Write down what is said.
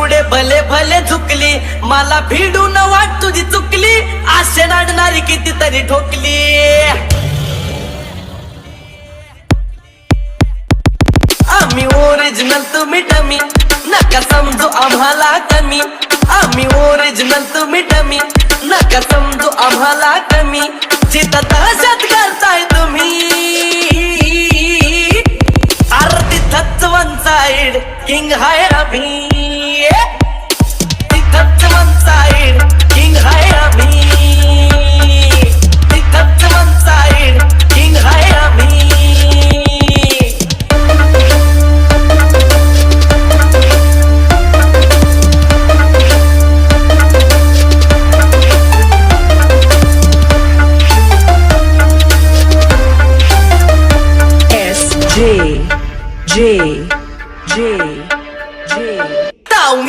पुढे भले भले झुकली, मला भिडून वाट तुझी चुकली, आशे नाडणारी कितीतरी ठोकली. आम्ही ओरिजिनल तुम्ही डमी, नका समजू आम्हाला कमी. आम्ही ओरिजिनल तुम्ही डमी, नका समजू आम्हाला कमी. चिता तशात करताय तुम्ही, आरती थच वन साइड किंग हाय अभी.